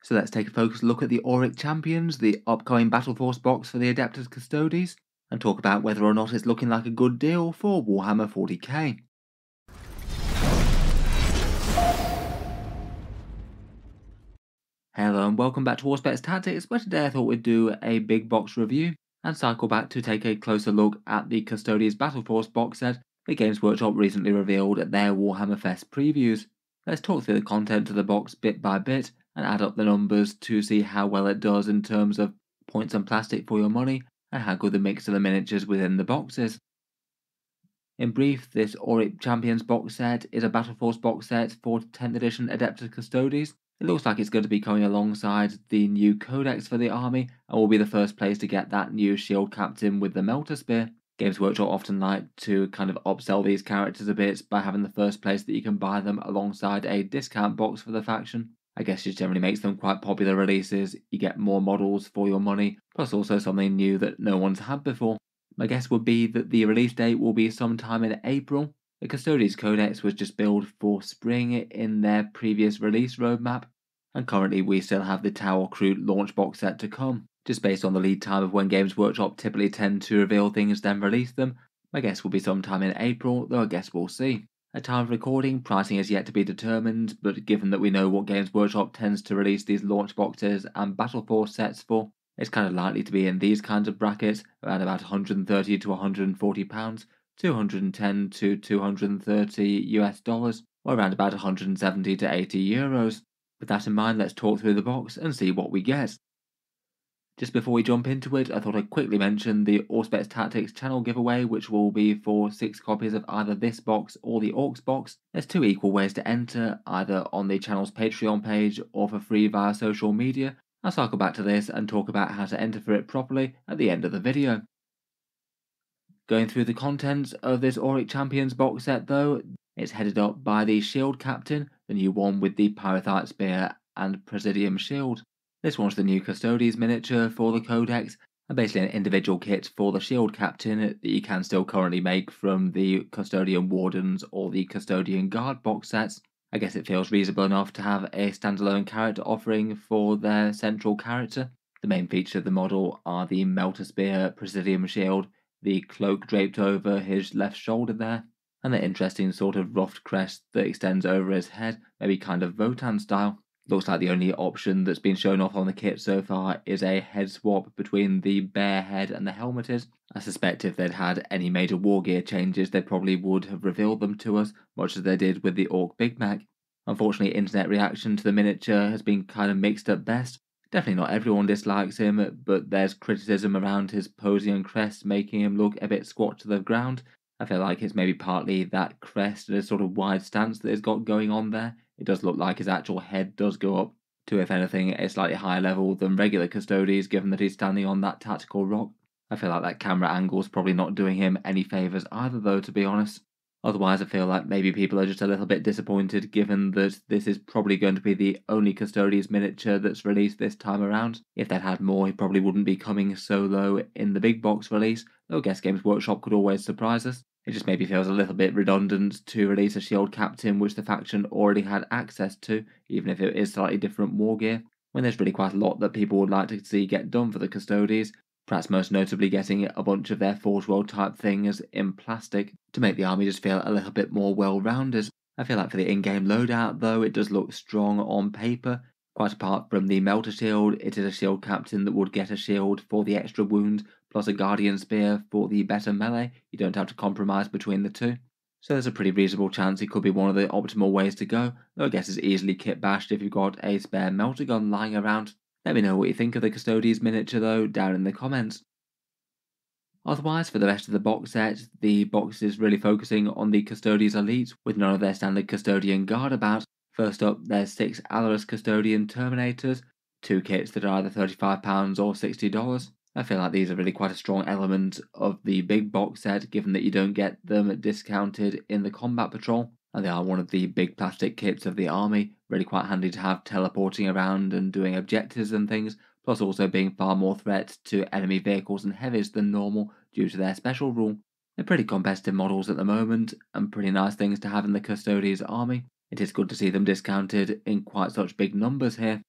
So let's take a focused look at the Auric Champions, the upcoming Battleforce box for the Adeptus Custodes, and talk about whether or not it's looking like a good deal for Warhammer 40k. Hello and welcome back to Warspets Tactics, where today I thought we'd do a big box review and cycle back to take a closer look at the Custodes Battleforce box set that Games Workshop recently revealed at their Warhammer Fest previews. Let's talk through the content of the box bit by bit and add up the numbers to see how well it does in terms of points and plastic for your money and how good the mix of the miniatures within the box is. In brief, this Auric Champions box set is a Battleforce box set for 10th edition Adeptus Custodes. It looks like it's going to be coming alongside the new Codex for the army and will be the first place to get that new shield captain with the Melter Spear. Games Workshop often like to kind of upsell these characters a bit by having the first place that you can buy them alongside a discount box for the faction. I guess it generally makes them quite popular releases. You get more models for your money, plus also something new that no one's had before. My guess would be that the release date will be sometime in April. The Custodes Codex was just billed for spring in their previous release roadmap, and currently we still have the Tower Recruit launch box set to come. Just based on the lead time of when Games Workshop typically tend to reveal things then release them, my guess will be sometime in April, though I guess we'll see. At time of recording, pricing is yet to be determined, but given that we know what Games Workshop tends to release these launch boxes and Battleforce sets for, it's kind of likely to be in these kinds of brackets, around about £130 to £140, $210 to $230 or around about 170 to 80 euros. With that in mind, let's talk through the box and see what we get. Just before we jump into it, I thought I'd quickly mention the Warspets Tactics channel giveaway, which will be for 6 copies of either this box or the Orcs box. There's 2 equal ways to enter, either on the channel's Patreon page or for free via social media. I'll cycle back to this and talk about how to enter for it properly at the end of the video. Going through the contents of this Auric Champions box set though, it's headed up by the Shield Captain, the new one with the Pyrothite Spear and Presidium Shield. This one's the new Custodes miniature for the Codex, and basically an individual kit for the Shield Captain that you can still currently make from the Custodian Wardens or the Custodian Guard box sets. I guess it feels reasonable enough to have a standalone character offering for their central character. The main features of the model are the Melter Spear, Presidium Shield, the cloak draped over his left shoulder there, and the interesting sort of ruffed crest that extends over his head, maybe kind of Votan style. Looks like the only option that's been shown off on the kit so far is a head swap between the bear head and the helmeted. I suspect if they'd had any major war gear changes, they probably would have revealed them to us, much as they did with the Orc Big Mac. Unfortunately, internet reaction to the miniature has been kind of mixed at best. Definitely not everyone dislikes him, but there's criticism around his posing and crest making him look a bit squat to the ground. I feel like it's maybe partly that crest and a sort of wide stance that he's got going on there. It does look like his actual head does go up to, if anything, a slightly higher level than regular Custodes, given that he's standing on that tactical rock. I feel like that camera angle's probably not doing him any favours either though, to be honest. Otherwise, I feel like maybe people are just a little bit disappointed given that this is probably going to be the only Custodes miniature that's released this time around. If they'd had more, he probably wouldn't be coming solo in the big box release, though I guess Games Workshop could always surprise us. It just maybe feels a little bit redundant to release a Shield Captain which the faction already had access to, even if it is slightly different war gear, when there's really quite a lot that people would like to see get done for the Custodes, perhaps most notably getting a bunch of their Forge World type things in plastic to make the army just feel a little bit more well-rounded. I feel like for the in-game loadout though, it does look strong on paper. Quite apart from the Melter Shield, it is a Shield Captain that would get a shield for the extra wound, plus a Guardian Spear for the better melee. You don't have to compromise between the two. So there's a pretty reasonable chance it could be one of the optimal ways to go, though I guess it's easily kit bashed if you've got a spare Melter Gun lying around. Let me know what you think of the Custodes miniature though down in the comments. Otherwise, for the rest of the box set, the box is really focusing on the Custodes Elite with none of their standard Custodian Guard about. First up, there's 6 Alarus Custodian Terminators, 2 kits that are either £35 or $60. I feel like these are really quite a strong element of the big box set, given that you don't get them discounted in the Combat Patrol, and they are one of the big plastic kits of the army, really quite handy to have teleporting around and doing objectives and things, plus also being far more threat to enemy vehicles and heavies than normal due to their special rule. They're pretty competitive models at the moment, and pretty nice things to have in the Custodes army. It is good to see them discounted in quite such big numbers here.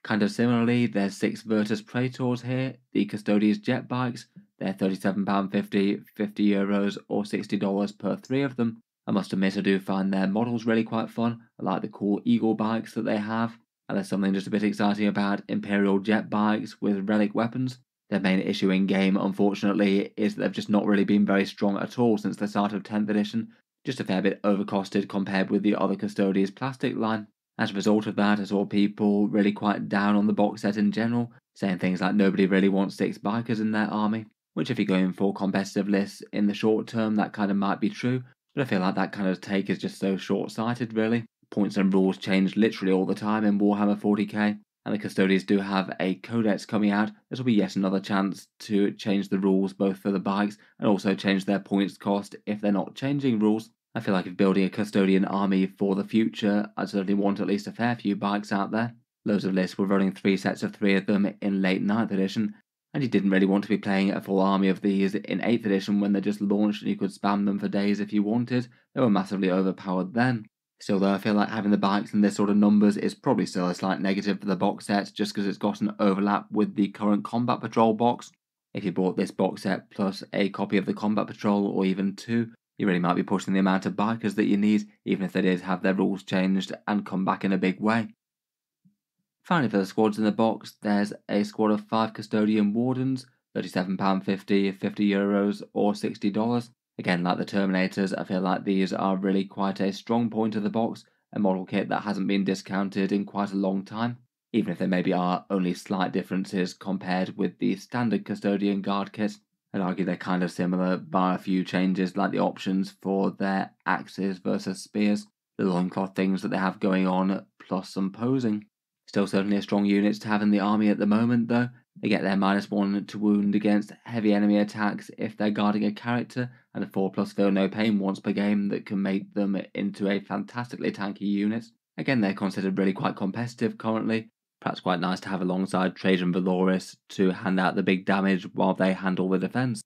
Kind of similarly, there's 6 Virtus Praetors here, the Custodes jet bikes. They're £37.50, €50 or $60 per 3 of them. I must admit I do find their models really quite fun. I like the cool Eagle bikes that they have, and there's something just a bit exciting about Imperial jet bikes with relic weapons. Their main issue in game, unfortunately, is that they've just not really been very strong at all since the start of 10th edition, just a fair bit overcosted compared with the other Custodes plastic line. As a result of that, I saw people really quite down on the box set in general, saying things like nobody really wants 6 bikers in their army, which if you're going for competitive lists in the short term, that kind of might be true, but I feel like that kind of take is just so short-sighted really. Points and rules change literally all the time in Warhammer 40k, and the Custodes do have a codex coming out. This will be yet another chance to change the rules both for the bikes and also change their points cost if they're not changing rules. I feel like if building a custodian army for the future, I'd certainly want at least a fair few bikes out there. Loads of lists were running 3 sets of 3 of them in late 9th edition, and you didn't really want to be playing a full army of these in 8th edition when they just launched and you could spam them for days if you wanted. They were massively overpowered then. Still though, I feel like having the bikes in this sort of numbers is probably still a slight negative for the box set, just because it's got an overlap with the current Combat Patrol box. If you bought this box set plus a copy of the Combat Patrol, or even 2, you really might be pushing the amount of bikers that you need, even if they did have their rules changed and come back in a big way. Finally, for the squads in the box, there's a squad of 5 Custodian Wardens, £37.50, €50 or $60. Again, like the Terminators, I feel like these are really quite a strong point of the box, a model kit that hasn't been discounted in quite a long time, even if there maybe are only slight differences compared with the standard Custodian Guard kit. I'd argue they're kind of similar, bar a few changes like the options for their axes versus spears, the loincloth things that they have going on, plus some posing. Still certainly a strong unit to have in the army at the moment though. They get their -1 to wound against heavy enemy attacks if they're guarding a character, and a 4+ feel no pain once per game that can make them into a fantastically tanky unit. Again, they're considered really quite competitive currently, perhaps quite nice to have alongside Trajan Valoris to hand out the big damage while they handle the defense.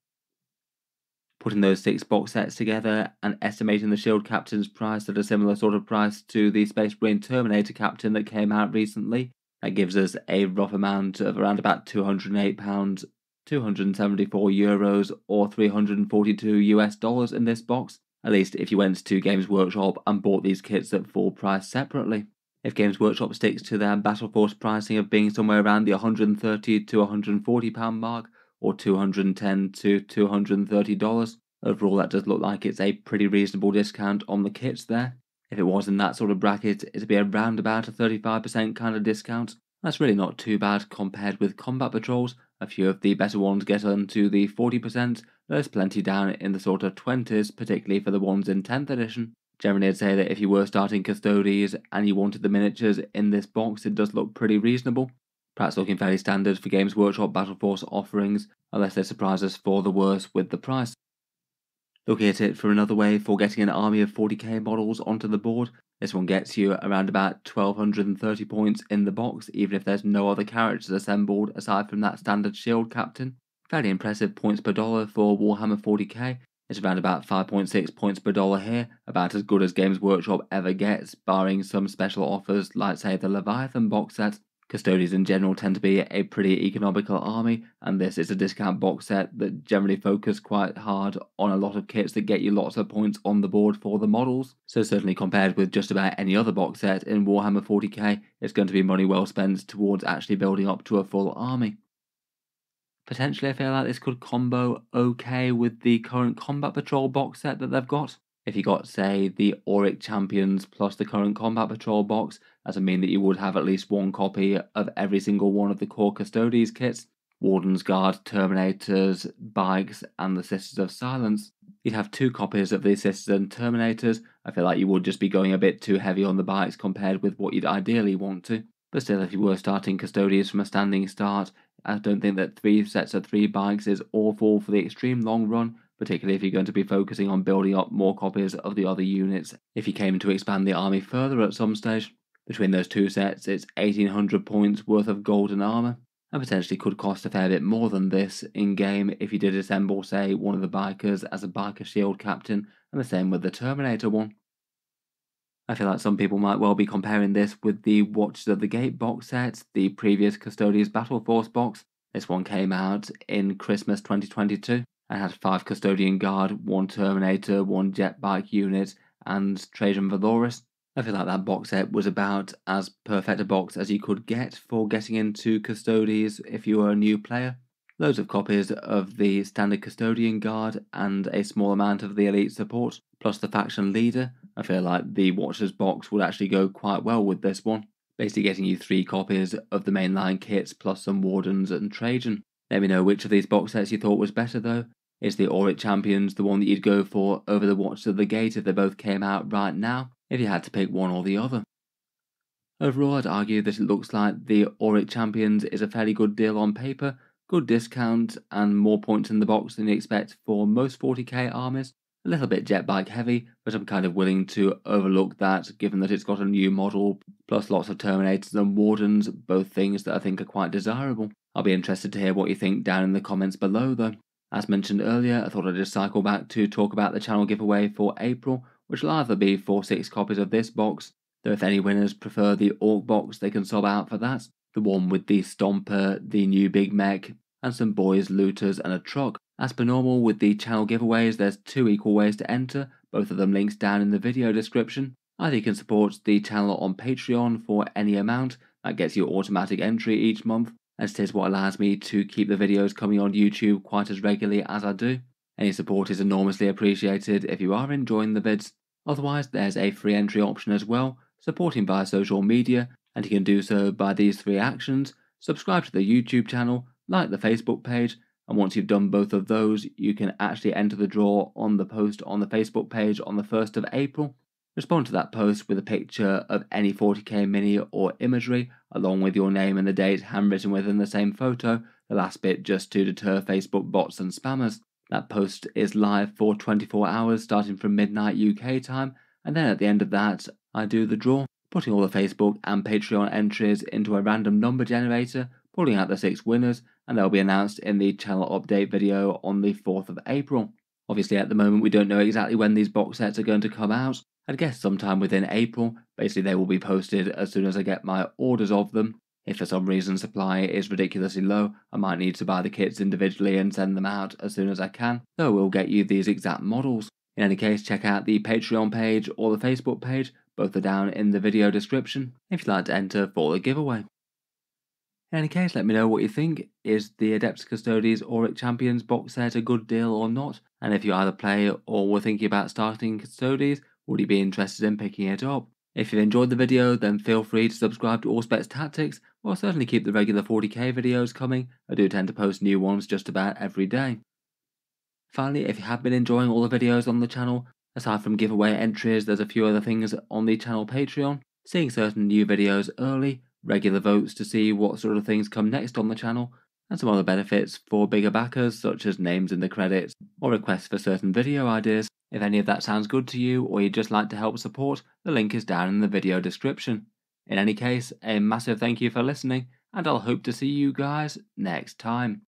Putting those 6 box sets together and estimating the Shield Captain's price at a similar sort of price to the Space Marine Terminator Captain that came out recently, that gives us a rough amount of around about £208, €274 or $342 in this box, at least if you went to Games Workshop and bought these kits at full price separately. If Games Workshop sticks to their Battleforce pricing of being somewhere around the £130 to £140 mark, or $210 to $230. Overall, that does look like it's a pretty reasonable discount on the kits there. If it was in that sort of bracket, it'd be around about a 35% kind of discount. That's really not too bad compared with Combat Patrols. A few of the better ones get onto the 40%, there's plenty down in the sort of 20s, particularly for the ones in 10th edition. Generally, I'd say that if you were starting Custodes and you wanted the miniatures in this box, it does look pretty reasonable. Perhaps looking fairly standard for Games Workshop Battleforce offerings, unless they surprise us for the worse with the price. Looking at it from another way, for getting an army of 40k models onto the board, this one gets you around about 1230 points in the box, even if there's no other characters assembled aside from that standard Shield Captain. Fairly impressive points per dollar for Warhammer 40k. It's around about 5.6 points per dollar here, about as good as Games Workshop ever gets, barring some special offers like say the Leviathan box set. Custodes in general tend to be a pretty economical army, and this is a discount box set that generally focus quite hard on a lot of kits that get you lots of points on the board for the models. So certainly compared with just about any other box set in Warhammer 40k, it's going to be money well spent towards actually building up to a full army. Potentially I feel like this could combo okay with the current Combat Patrol box set that they've got. If you got, say, the Auric Champions plus the current Combat Patrol box, that would mean that you would have at least one copy of every single one of the core Custodes kits, Warden's Guard, Terminators, Bikes, and the Sisters of Silence. You'd have 2 copies of the Sisters and Terminators. I feel like you would just be going a bit too heavy on the Bikes compared with what you'd ideally want to. But still, if you were starting Custodes from a standing start, I don't think that 3 sets of 3 Bikes is awful for the extreme long run, particularly if you're going to be focusing on building up more copies of the other units if you came to expand the army further at some stage. Between those 2 sets, it's 1800 points worth of golden armour, and potentially could cost a fair bit more than this in-game if you did assemble, say, one of the Bikers as a Biker Shield Captain, and the same with the Terminator one. I feel like some people might well be comparing this with the Watches of the Gate box set, the previous Custodes Battleforce box. This one came out in Christmas 2022 and had 5 Custodian Guard, 1 Terminator, 1 Jet Bike unit, and Trajan Valoris. I feel like that box set was about as perfect a box as you could get for getting into Custodes if you were a new player. Loads of copies of the standard Custodian Guard and a small amount of the Elite support, plus the faction leader. I feel like the Watchers box would actually go quite well with this one. Basically getting you 3 copies of the mainline kits plus some Wardens and Trajan. Let me know which of these box sets you thought was better though. Is the Auric Champions the one that you'd go for over the Watchers of the Gate if they both came out right now, if you had to pick one or the other? Overall, I'd argue that it looks like the Auric Champions is a fairly good deal on paper, good discount, and more points in the box than you expect for most 40k armies. A little bit jet bike heavy, but I'm kind of willing to overlook that given that it's got a new model, plus lots of Terminators and Wardens, both things that I think are quite desirable. I'll be interested to hear what you think down in the comments below though. As mentioned earlier, I thought I'd just cycle back to talk about the channel giveaway for April, which will either be for 6 copies of this box, though if any winners prefer the Orc box, they can sub out for that. The one with the Stomper, the new Big Mech, and some boys, looters, and a truck. As per normal with the channel giveaways, there's 2 equal ways to enter, both of them links down in the video description. Either you can support the channel on Patreon for any amount, that gets you automatic entry each month, as it is what allows me to keep the videos coming on YouTube quite as regularly as I do. Any support is enormously appreciated if you are enjoying the vids. Otherwise, there's a free entry option as well, supporting via social media, and you can do so by these 3 actions: subscribe to the YouTube channel, like the Facebook page, and once you've done both of those, you can actually enter the draw on the post on the Facebook page on the 1st of April. Respond to that post with a picture of any 40k mini or imagery, along with your name and the date handwritten within the same photo, the last bit just to deter Facebook bots and spammers. That post is live for 24 hours starting from midnight UK time, and then at the end of that, I do the draw, putting all the Facebook and Patreon entries into a random number generator, pulling out the 6 winners, and they'll be announced in the channel update video on the 4th of April. Obviously at the moment we don't know exactly when these box sets are going to come out. I'd guess sometime within April. Basically they will be posted as soon as I get my orders of them. If for some reason supply is ridiculously low, I might need to buy the kits individually and send them out as soon as I can, though we'll get you these exact models. In any case, check out the Patreon page or the Facebook page, both are down in the video description, if you'd like to enter for the giveaway. In any case, let me know what you think. Is the Adeptus Custodes Auric Champions box set a good deal or not? And if you either play or were thinking about starting Custodes, would you be interested in picking it up? If you've enjoyed the video, then feel free to subscribe to Auspex Tactics, or I'll certainly keep the regular 40k videos coming. I do tend to post new ones just about every day. Finally, if you have been enjoying all the videos on the channel, aside from giveaway entries, there's a few other things on the channel Patreon, seeing certain new videos early, regular votes to see what sort of things come next on the channel, and some other benefits for bigger backers such as names in the credits or requests for certain video ideas. If any of that sounds good to you or you'd just like to help support, the link is down in the video description. In any case, a massive thank you for listening, and I'll hope to see you guys next time.